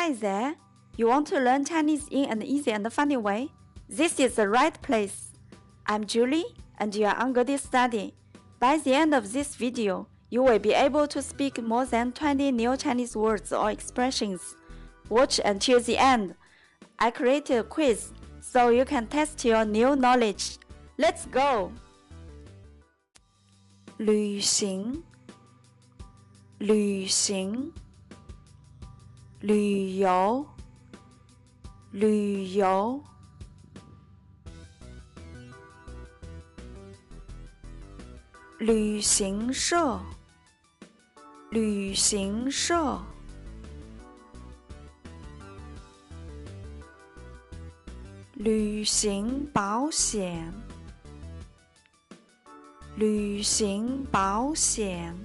Hi there! You want to learn Chinese in an easy and funny way? This is the right place. I'm Julie, and you are on Good Study. By the end of this video, you will be able to speak more than 20 new Chinese words or expressions. Watch until the end. I created a quiz, so you can test your new knowledge. Let's go! 旅行旅行旅游旅游旅行社旅行社旅行保险旅行保险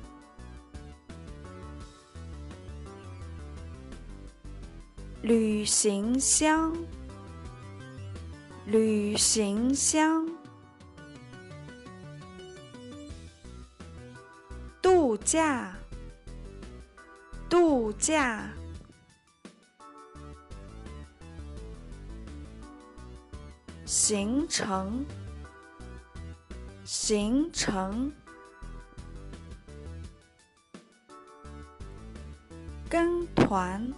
旅行箱旅行箱度假度假行程行程跟团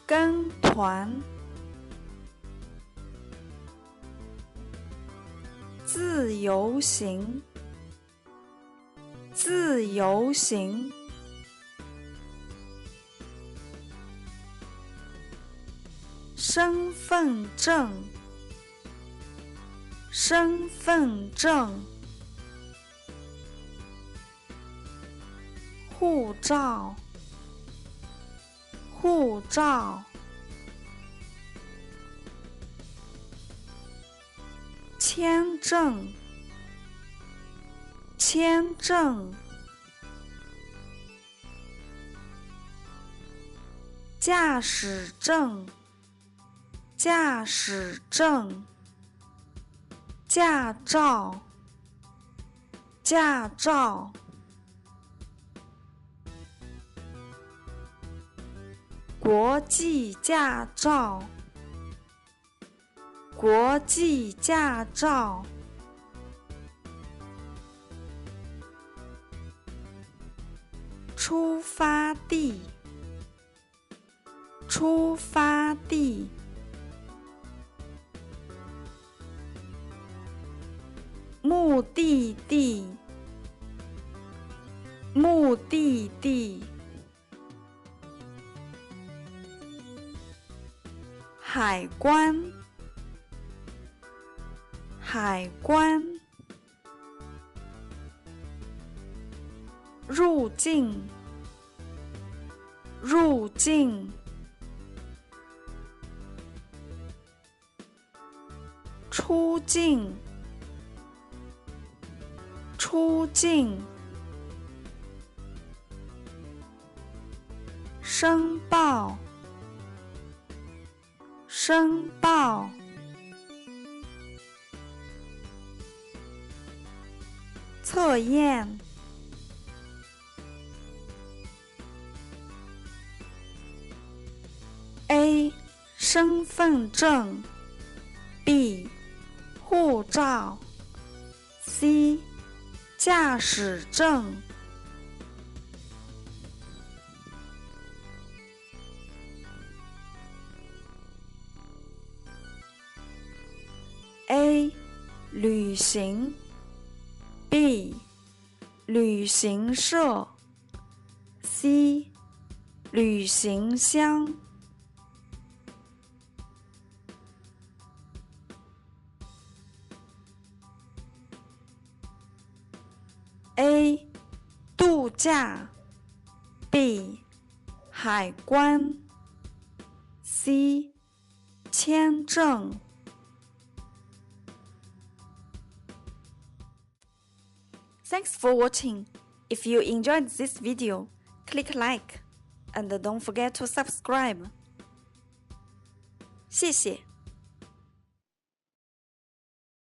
跟团自由行自由行身份证身份证护照护照签证签证驾驶证驾驶证驾照驾照国际驾照国际驾照出发地出发地目的地目的地海关海关入境入境出境出境申报申报测验A 身份证 B 护照 C 驾驶证A 旅行 B 旅行社 C 旅行箱A 度假 B 海关 C 签证Thanks for watching. If you enjoyed this video, click like and don't forget to subscribe. 谢谢。